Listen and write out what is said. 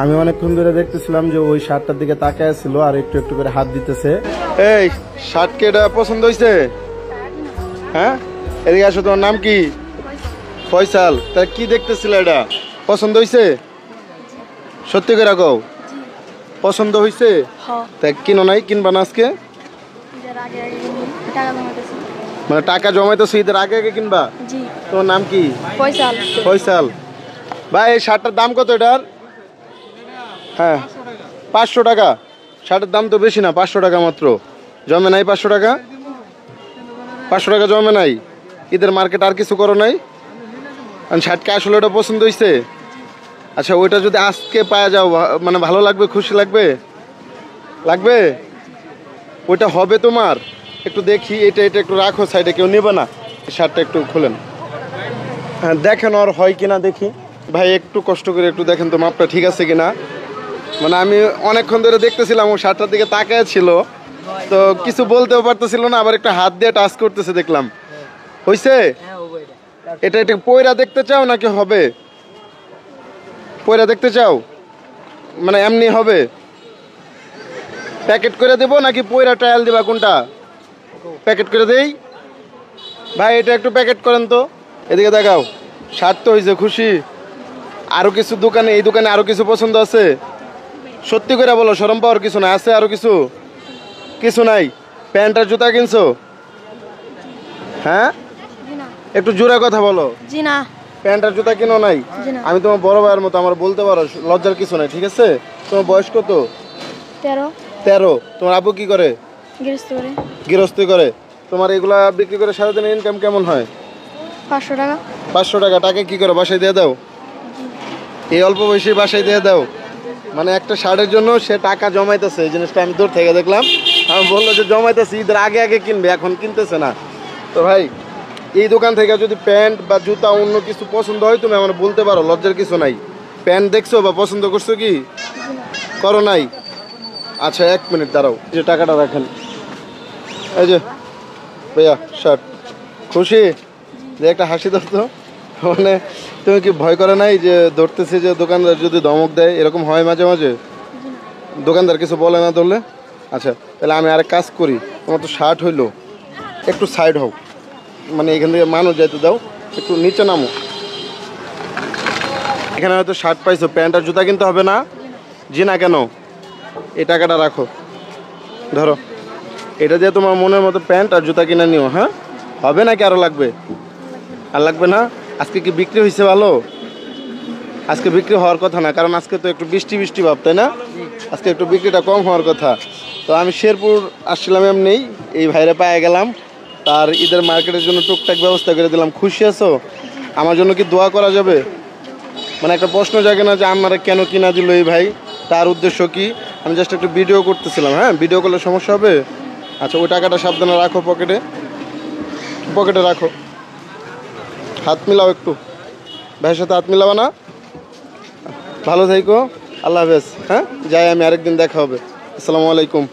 আমি অনেকক্ষণ ধরে দেখতেছিলাম যে ওই শার্টটার দিকে তাকায় ছিল আর একটু একটু করে হাত দিতেছে। এই শার্ট কি এটা পছন্দ হয়েছে? হ্যাঁ, এদিকে আসো। তোমার নাম কি? ফয়সাল। তা কি দেখতেছিল, এটা পছন্দ হয়েছে? সত্যি করে কও, পছন্দ হয়েছে? তা কিনো নাই, কিনবা না আজকে? মানে টাকা জমাইতেছো, ঈদের আগে আগে কিনবা? তোমার নাম কি? ফয়সাল। ফয়সাল ভাই, এই শার্টটার দাম কত এটার? হ্যাঁ, 500 টাকা। শার্টের দাম তো বেশি না, 500 টাকা মাত্র। জমে নাই 500 টাকা? 500 টাকা জমে নাই? ঈদের মার্কেট আর কিছু করো নাই? শার্টকে আসলে ওটা পছন্দ হয়েছে? আচ্ছা, ওইটা যদি আজকে পাওয়া যাও মানে ভালো লাগবে, খুশি লাগবে? লাগবে? ওইটা হবে তোমার? একটু দেখি, এটা একটু রাখো সাইডে, কেউ নেবে না। শার্টটা একটু খুলেন, হ্যাঁ দেখেন ওর হয় কিনা দেখি। ভাই একটু কষ্ট করে একটু দেখেন তো মাপটা ঠিক আছে কিনা। মানে আমি অনেকক্ষণ ধরে দেখতেছিলাম, ও শার্টটার দিকে তাকায় ছিল, তো কিছু বলতেও পারতেছিল না, আবার একটা হাত দিয়ে টাচ করতেছে দেখলাম। হইছে? এটা একটু পয়রা দেখতে চাও নাকি হবে? পয়রা দেখতে চাও? মানে এমনি হবে? প্যাকেট করে দেবো নাকি পয়রা ট্রায়াল দিবা, কোনটা? প্যাকেট করে দেই ভাই, এটা একটু প্যাকেট করেন তো। এদিকে দেখাও, শার্ট তো হয়েছে, খুশি? আরো কিছু দোকানে, এই দোকানে আরো কিছু পছন্দ আছে? সত্যি করে বলো, শরম পাওয়ার কিছু নাই? আছে আরো কিছু? কিছু নাই? প্যান্ট আর জুতা কিনছো? হ্যাঁ, একটু জোরে কথা বলো। জি না, প্যান্ট আর জুতা কিনো নাই? আমি তোমার বড় ভাইয়ের মতো, আমার বলতে পারো, লজ্জার কিছু নাই, ঠিক আছে? তোমার বয়স কত? 13। 13? তোমার আব্বু কি করে? গৃহস্থী করে। তোমার এগুলা বিক্রি করে সারাদিন ইনকাম কেমন হয়? 500 টাকা। 500 টাকা? টাকা কি করো, বাসায় দিয়ে দাও? এই অল্প বয়সে বাসায় দিয়ে দাও? মানে একটা শার্টের জন্য সে টাকা জমাইতেছে, এই জিনিসটা আমি দূর থেকে দেখলাম। আমি বললো যে জমাইতেছে, ঈদের আগে আগে কিনবে, এখন কিনতেছে না। তো ভাই, এই দোকান থেকে যদি প্যান্ট বা জুতা অন্য কিছু পছন্দ হয় তুমি আমার বলতে পারো, লজ্জার কিছু নাই। প্যান্ট দেখছো বা পছন্দ করছো কি? করো নাই? আচ্ছা 1 মিনিট দাঁড়াও, যে টাকাটা রাখেন। এই যে ভাইয়া, শার্ট খুশি? যে একটা হাসি দাও তো। মানে তুমি কি ভয় করে নাই যে ধরতেছি যে দোকানদার যদি ধমক দেয়? এরকম হয় মাঝে মাঝে, দোকানদার কিছু বলে না ধরলে? আচ্ছা, তাহলে আমি আরেক কাজ করি, তোমার তো শার্ট হইলো, একটু সাইড হও, মানে এখান থেকে মানুষ যাইতে দাও, একটু নিচে নামো। এখানে হয়তো শার্ট পাইছো, প্যান্ট আর জুতা কিনতে হবে না? জি না কেন? এই টাকাটা রাখো, ধরো, এটা দিয়ে তোমার মনের মতো প্যান্ট আর জুতা কিনে নিও। হ্যাঁ, হবে নাকি আরও লাগবে? আর লাগবে না? আজকে কি বিক্রি হয়েছে ভালো? আজকে বিক্রি হওয়ার কথা না, কারণ আজকে তো একটু বৃষ্টি বৃষ্টি ভাব, তাই না? আজকে একটু বিক্রিটা কম হওয়ার কথা। তো আমি শেরপুর আসছিলাম এমনি, এই ভাইরে পায়ে গেলাম, তার ঈদের মার্কেটের জন্য টুকটাক ব্যবস্থা করে দিলাম। খুশি আছো? আমার জন্য কি দোয়া করা যাবে? মানে একটা প্রশ্ন জাগে না যে আমার কেন কিনা দিল এই ভাই, তার উদ্দেশ্য কি? আমি জাস্ট একটু ভিডিও করতেছিলাম। হ্যাঁ, ভিডিও করলে সমস্যা হবে? আচ্ছা, ওই টাকাটা সাবধানে রাখো, পকেটে পকেটে রাখো। হাত মিলাও একটু, ভাইয়ের সাথে হাত মিলাবা না? ভালো থাইকো, আল্লাহ হাফেজ। হ্যাঁ, যাই আমি, আরেকদিন দেখা হবে। আসসালামু আলাইকুম।